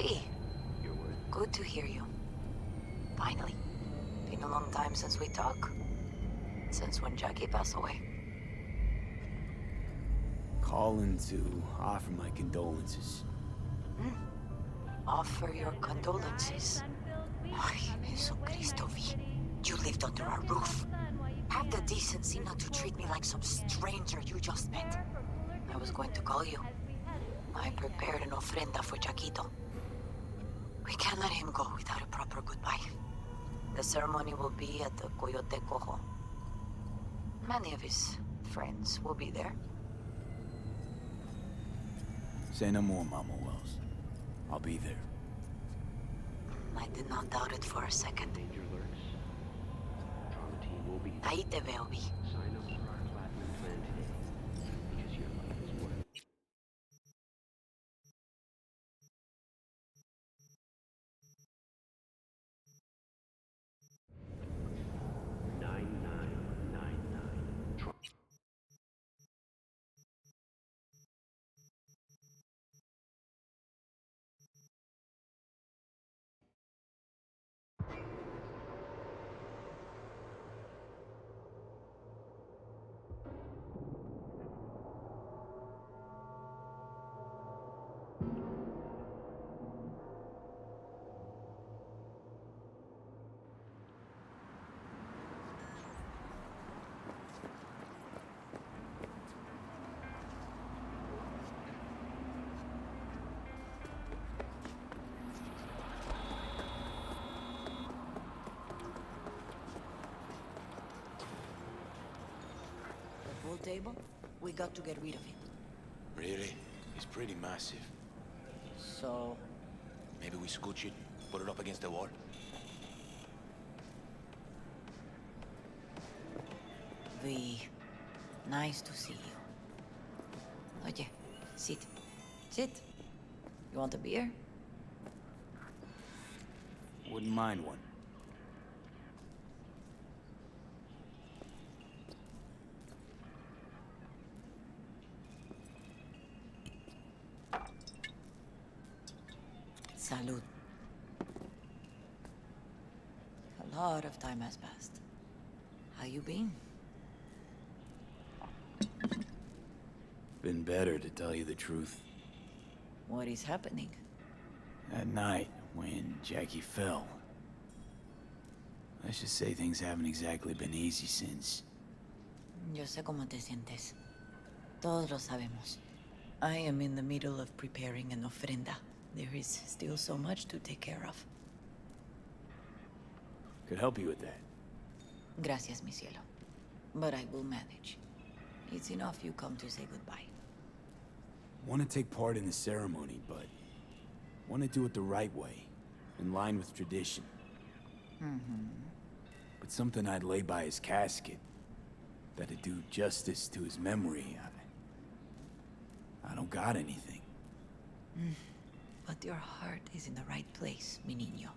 V, Your word. good to hear you. Finally. Been a long time since we talked. Since when Jackie passed away. Calling to offer my condolences. Offer your condolences. Ay, Jesucristo, V. You lived under our roof. Have the decency not to treat me like some stranger you just met. I was going to call you. I prepared an ofrenda for Jaquito. We can't let him go without a proper goodbye. The ceremony will be at the Coyote Cojo. Many of his friends will be there. Say no more, Mama Wells. I'll be there. I did not doubt it for a second. Danger lurks. Trauma team will be there. Ahí te veo, V. Sign up for our platinum plan today. Because your life is worth it. The pool table? We got to get rid of it. Really? It's pretty massive. So, Maybe we scooch it, put it up against the wall. V, nice to see you. Oye, sit. Sit. You want a beer? Wouldn't mind one. Salud. A lot of time has passed. How you been? Been better, to tell you the truth. What is happening? That night, when Jackie fell. Let's just say things haven't exactly been easy since. Yo sé cómo te sientes. Todos lo sabemos. I am in the middle of preparing an ofrenda. There is still so much to take care of. Could help you with that. Gracias, mi cielo. But I will manage. It's enough you come to say goodbye. Want to take part in the ceremony, but want to do it the right way, in line with tradition. But something I'd lay by his casket, that'd do justice to his memory. I don't got anything. But your heart is in the right place, mi niño.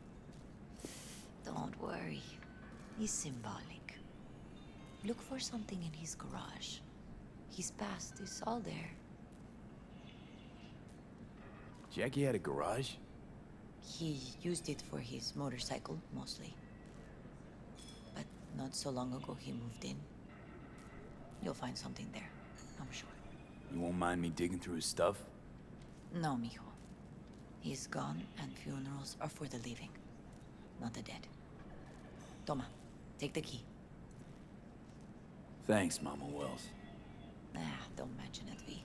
Don't worry. It's symbolic. Look for something in his garage. His past is all there. Jackie had a garage? He used it for his motorcycle, mostly. But not so long ago he moved in. You'll find something there, I'm sure. You won't mind me digging through his stuff? No, mijo. He's gone, and funerals are for the living, not the dead. Toma, take the key. Thanks, Mama Wells. Don't mention it, V.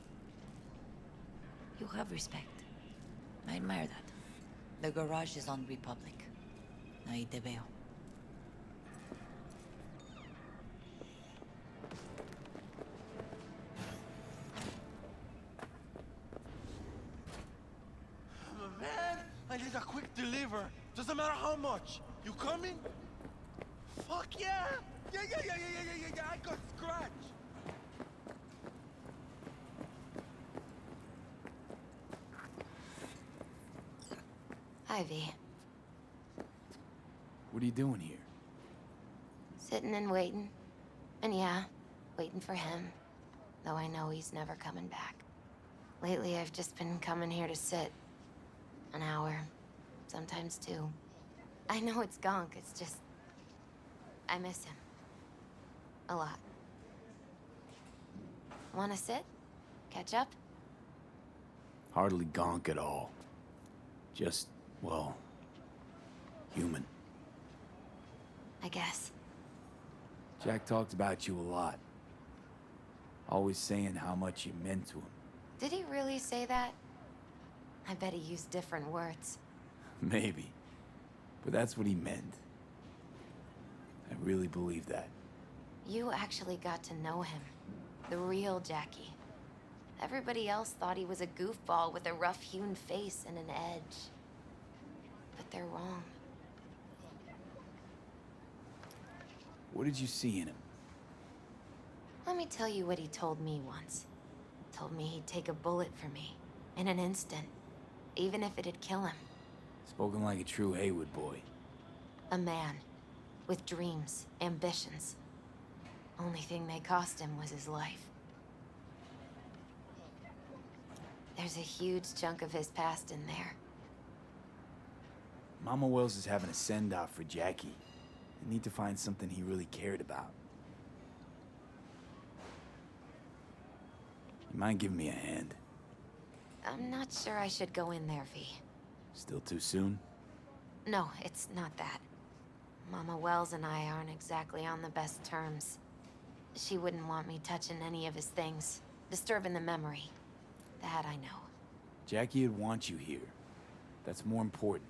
You have respect. I admire that. The garage is on Republic. Ahí te veo. Man, I need a quick deliver. Doesn't matter how much. You coming? Fuck yeah! Yeah, I got scratch. Ivy, What are you doing here? sitting and waiting. And yeah, waiting for him. Though I know he's never coming back. Lately, I've just been coming here to sit. An hour. Sometimes 2. I know it's gonk, it's just... I miss him. A lot. Wanna sit? Catch up? Hardly gonk at all. Just, well, human. I guess. Jack talked about you a lot. Always saying how much you meant to him. Did he really say that? I bet he used different words. Maybe. But that's what he meant. I really believe that. You actually got to know him. The real Jackie. Everybody else thought he was a goofball with a rough-hewn face and an edge. But they're wrong. What did you see in him? Let me tell you what he told me once. Told me he'd take a bullet for me. In an instant. Even if it'd kill him. Spoken like a true Haywood boy. A man. With dreams, ambitions. Only thing they cost him was his life. There's a huge chunk of his past in there. Mama Wells is having a send-off for Jackie. They need to find something he really cared about. You mind giving me a hand? I'm not sure I should go in there, V. Still too soon? No, it's not that. Mama Wells and I aren't exactly on the best terms. She wouldn't want me touching any of his things, disturbing the memory. That I know. Jackie would want you here. That's more important.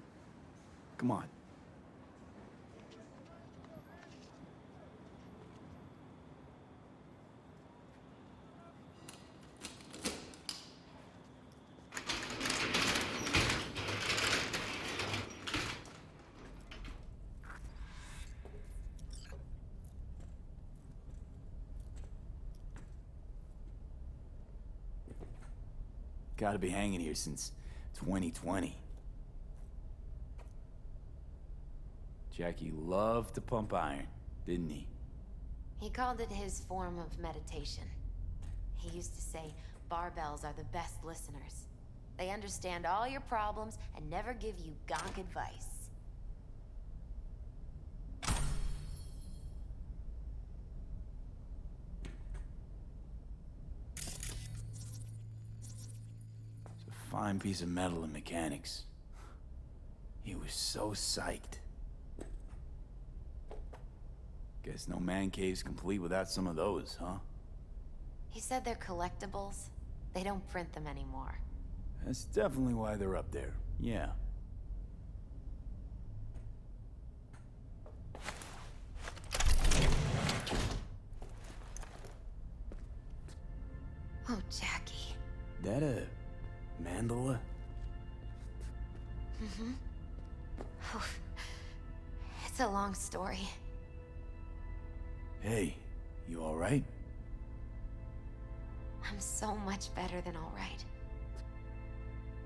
Come on. Gotta be hanging here since 2020. Jackie loved to pump iron, didn't he? He called it his form of meditation. He used to say, barbells are the best listeners. They understand all your problems and never give you gonk advice. Fine piece of metal in mechanics. He was so psyched. Guess no man cave's complete without some of those, huh? He said they're collectibles. They don't print them anymore. That's definitely why they're up there, yeah. Oh, Jackie. That a mandala? Mm-hmm. It's a long story. Hey, you alright? I'm so much better than all right.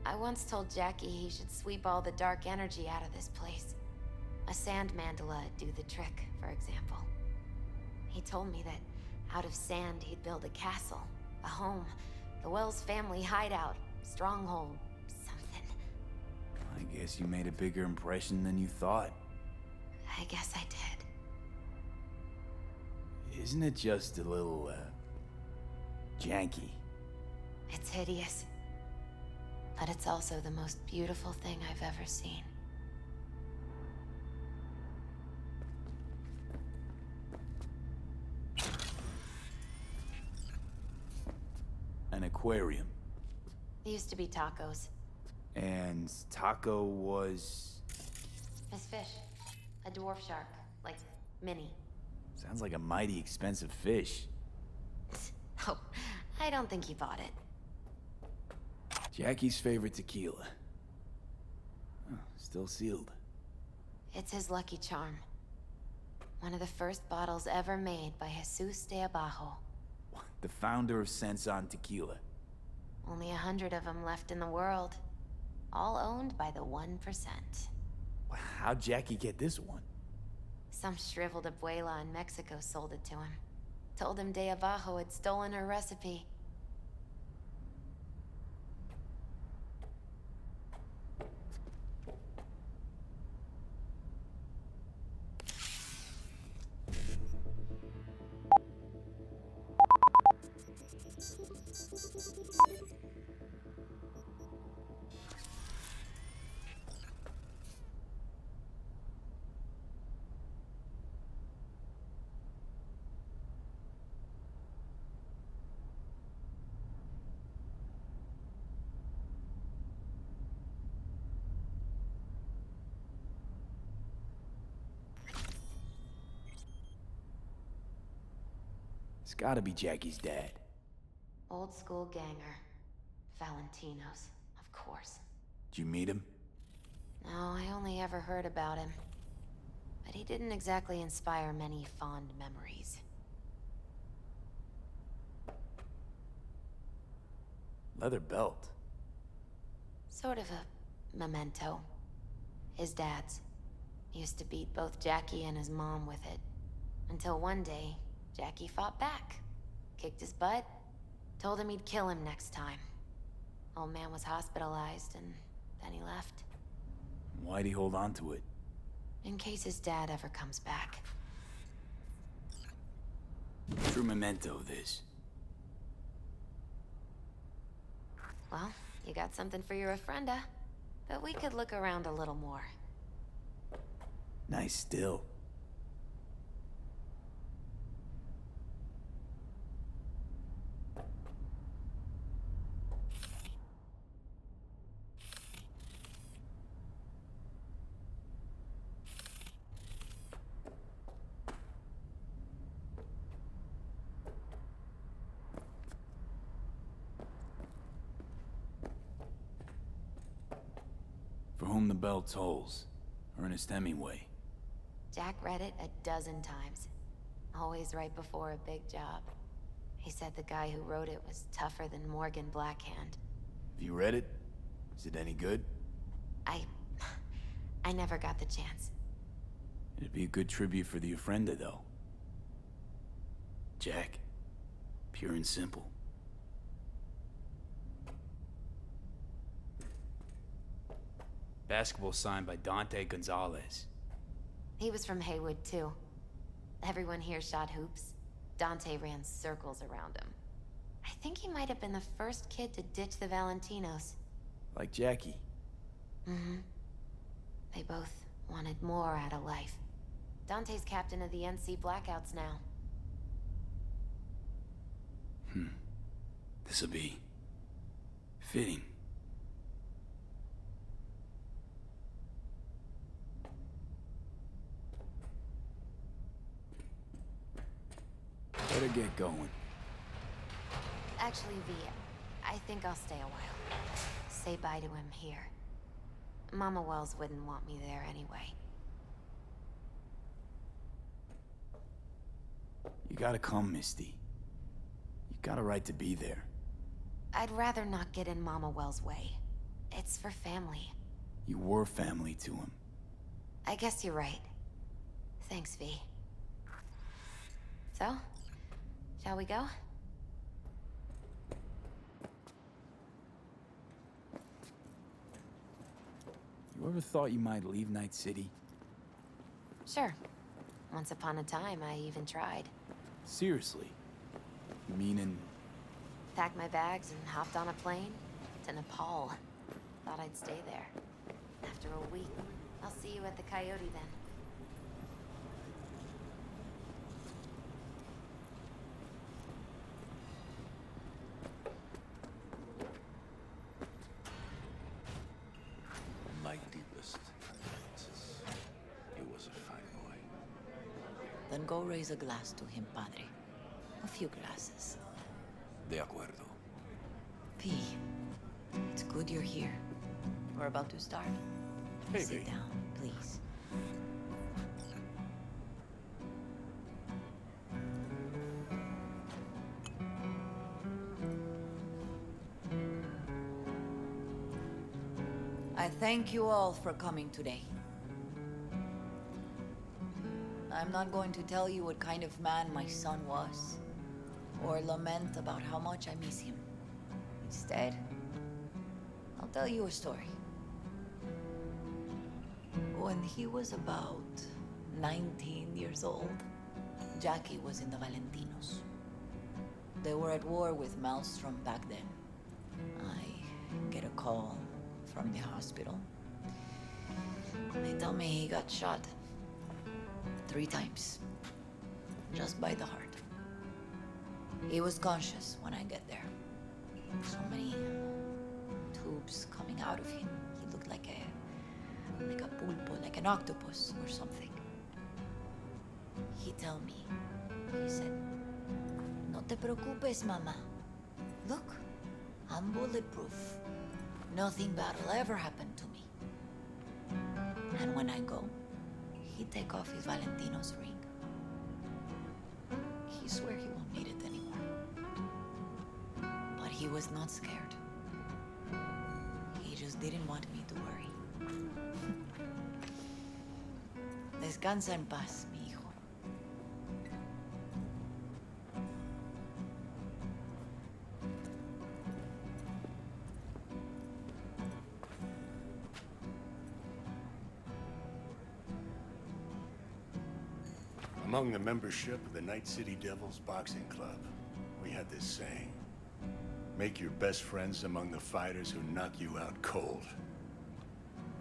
I once told Jackie he should sweep all the dark energy out of this place. A sand mandala would do the trick, for example. He told me that out of sand he'd build a castle, a home, the Wells family hideout, stronghold, something. I guess you made a bigger impression than you thought. I guess I did. Isn't it just a little, janky? It's hideous. But it's also the most beautiful thing I've ever seen. An aquarium. It used to be tacos. And Taco was... His fish. A dwarf shark. Like, mini. Sounds like a mighty expensive fish. Oh, I don't think he bought it. Jackie's favorite tequila. Oh, still sealed. It's his lucky charm. One of the first bottles ever made by Jesus de Abajo. The founder of Sensan Tequila. Only 100 of them left in the world. All owned by the 1%. How'd Jackie get this one? Some shriveled abuela in Mexico sold it to him. Told him de Abajo had stolen her recipe. It's gotta be Jackie's dad. Old school ganger. Valentino's, of course. Did you meet him? No, I only ever heard about him. But he didn't exactly inspire many fond memories. Leather belt. Sort of a memento. His dad's. Used to beat both Jackie and his mom with it. Until one day, Jackie fought back. Kicked his butt. Told him he'd kill him next time. Old man was hospitalized, and then he left. Why'd he hold on to it? In case his dad ever comes back. True memento, this. Well, you got something for your ofrenda. But we could look around a little more. Nice still. For whom the bell tolls, Ernest Hemingway. Jack read it a dozen times. Always right before a big job. He said the guy who wrote it was tougher than Morgan Blackhand. Have you read it? Is it any good? I never got the chance. It'd be a good tribute for the ofrenda, though. Jack. Pure and simple. Basketball signed by Dante Gonzalez. He was from Haywood, too. Everyone here shot hoops. Dante ran circles around him. I think he might have been the first kid to ditch the Valentinos. Like Jackie. Mm-hmm. They both wanted more out of life. Dante's captain of the NC Blackouts now. This'll be... fitting. Better get going. Actually, V, I think I'll stay a while. Say bye to him here. Mama Wells wouldn't want me there anyway. You gotta come, Misty. You got a right to be there. I'd rather not get in Mama Wells' way. It's for family. You were family to him. I guess you're right. Thanks, V. So, shall we go? You ever thought you might leave Night City? Sure. Once upon a time, I even tried. Seriously? Meaning... Packed my bags and hopped on a plane to Nepal. Thought I'd stay there. After a week, I'll see you at the Coyote then. My deepest condolences. He was a fine boy. Then go raise a glass to him, Padre. A few glasses. De acuerdo. P, it's good you're here. We're about to start. Hey, Sit V. down, please. I thank you all for coming today. I'm not going to tell you what kind of man my son was, or lament about how much I miss him. Instead, I'll tell you a story. When he was about 19 years old, Jackie was in the Valentinos. They were at war with Maelstrom back then. I get a call from the hospital. They tell me he got shot 3 times, just by the heart. He was conscious when I get there. So many tubes coming out of him. He looked like a pulpo, like an octopus or something. He tell me, he said, te preocupes, Mama. Look, I'm bulletproof. Nothing bad will ever happen to me. And when I go, he'd take off his Valentino's ring. He swear he won't need it anymore. But he was not scared. He just didn't want me to worry. Descansa en paz, mi hijo. Among the membership of the Night City Devils Boxing Club, we had this saying: make your best friends among the fighters who knock you out cold.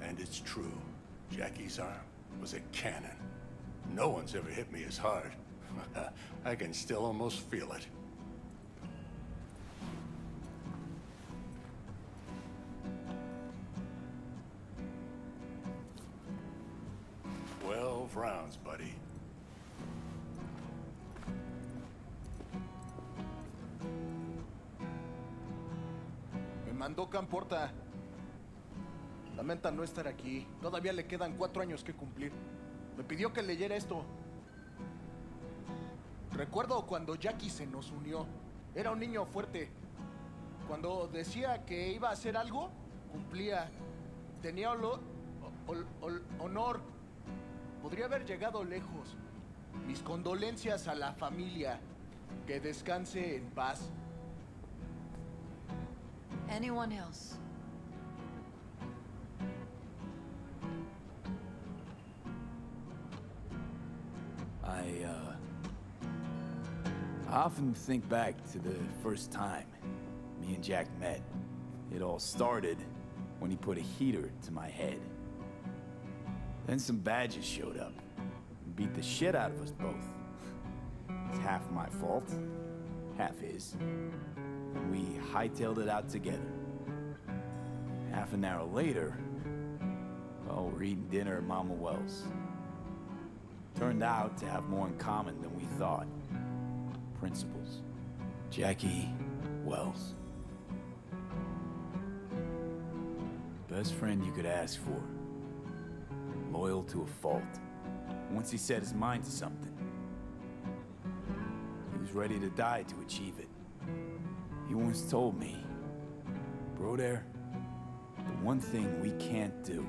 And it's true. Jackie's arm was a cannon. No one's ever hit me as hard. I can still almost feel it. Rounds, buddy. Me mandó Camporta. Lamenta no estar aquí. Todavía le quedan 4 años que cumplir. Me pidió que leyera esto. Recuerdo cuando Jackie se nos unió. Era un niño fuerte. Cuando decía que iba a hacer algo, cumplía. Tenía honor. Podría haber llegado lejos. Mis condolencias a la familia. Que descanse en paz. Anyone else? I often think back to the first time me and Jack met. It all started when he put a heater to my head. Then some badges showed up and beat the shit out of us both. It's half my fault, half his. And we hightailed it out together. Half an hour later, well, we're eating dinner at Mama Wells. Turned out to have more in common than we thought. Principles. Jackie Wells. Best friend you could ask for. Loyal to a fault. Once he set his mind to something, he was ready to die to achieve it. He once told me, bro there, the one thing we can't do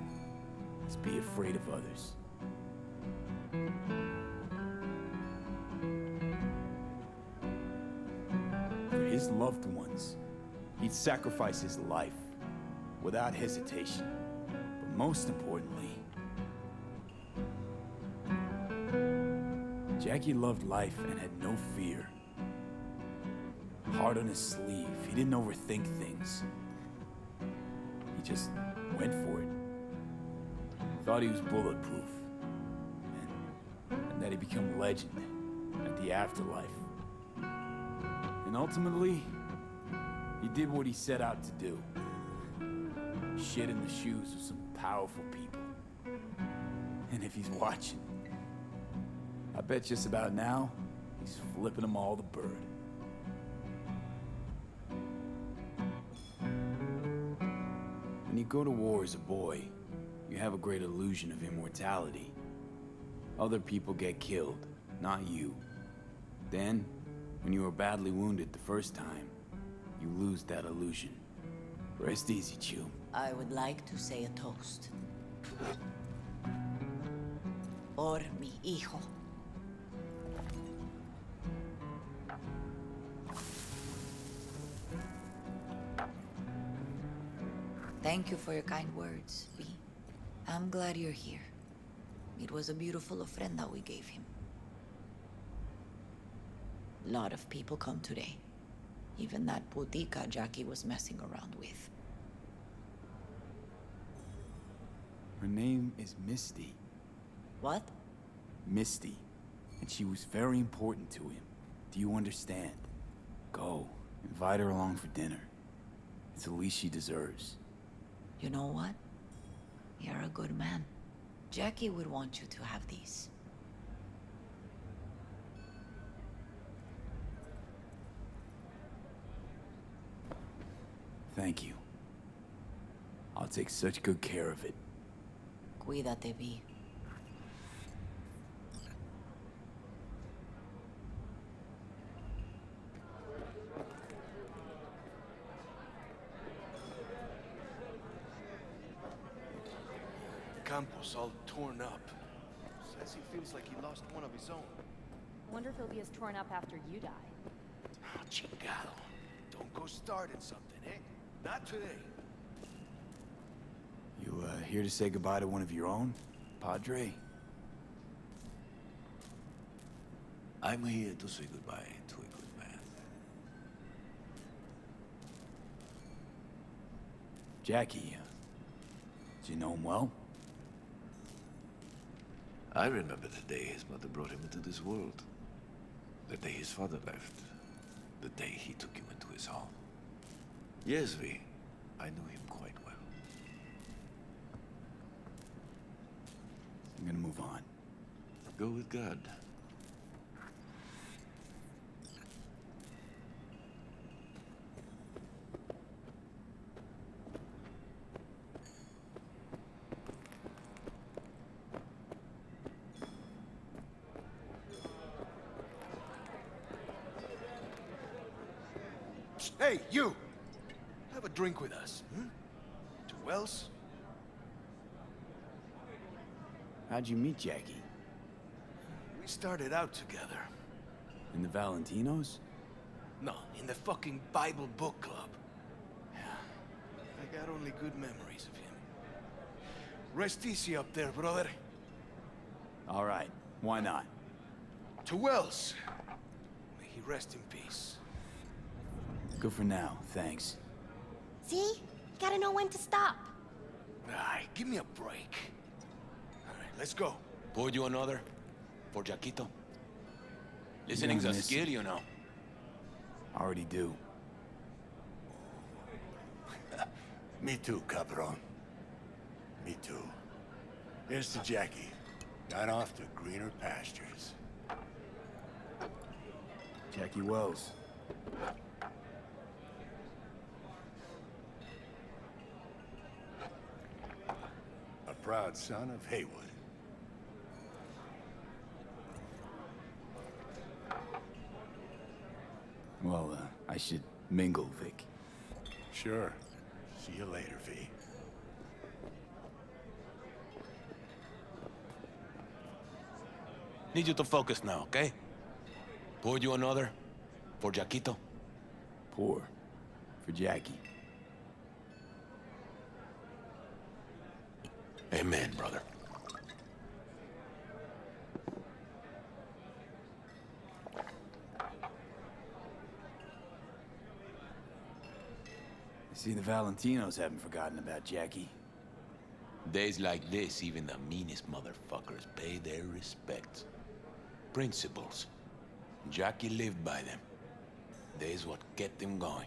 is be afraid of others. For his loved ones, he'd sacrifice his life without hesitation. But most importantly, Jackie loved life and had no fear. Heart on his sleeve, he didn't overthink things. He just went for it. Thought he was bulletproof. And that he'd become a legend at the afterlife. And ultimately, he did what he set out to do. Shit in the shoes of some powerful people. And if he's watching, I bet just about now, he's flipping them all the bird. When you go to war as a boy, you have a great illusion of immortality. Other people get killed, not you. Then, when you are badly wounded the first time, you lose that illusion. Rest easy, Chew. I would like to say a toast. Por mi hijo. Thank you for your kind words, V. I'm glad you're here. It was a beautiful ofrenda we gave him. A lot of people come today. Even that putica Jackie was messing around with. Her name is Misty. What? Misty. And she was very important to him. Do you understand? Go. Invite her along for dinner. It's the least she deserves. You know what? You're a good man. Jackie would want you to have these. Thank you. I'll take such good care of it. Cuídate, V. Campos all torn up. Says he feels like he lost one of his own. Wonder if he'll be as torn up after you die. Oh, chingado. Don't go starting something, eh? Not today. You, here to say goodbye to one of your own, Padre? I'm here to say goodbye to a good man. Jackie, do you know him well? I remember the day his mother brought him into this world. The day his father left. The day he took you into his home. Yes, V. I knew him quite well. I'm gonna move on. Go with God. Hey, you! Have a drink with us, hmm? To Wells? How'd you meet Jackie? We started out together. In the Valentinos? No, in the fucking Bible book club. I got only good memories of him. Rest easy up there, brother. All right, why not? To Wells. May he rest in peace. Good for now, thanks. See? Gotta know when to stop. Ay, give me a break. All right, let's go. Pour you another? For Jaquito? Listening's a miss- skill, you know. Already do. Me too, cabron. Me too. Here's to Jackie. Gone off to greener pastures. Jackie Wells. A proud son of Haywood. Well, I should mingle, Vic. Sure. See you later, V. Need you to focus now, okay? Pour you another? For Jaquito? Pour. For Jackie. Amen, brother. See, the Valentinos haven't forgotten about Jackie. Days like this, even the meanest motherfuckers pay their respects. Principles. Jackie lived by them. They's what kept him going.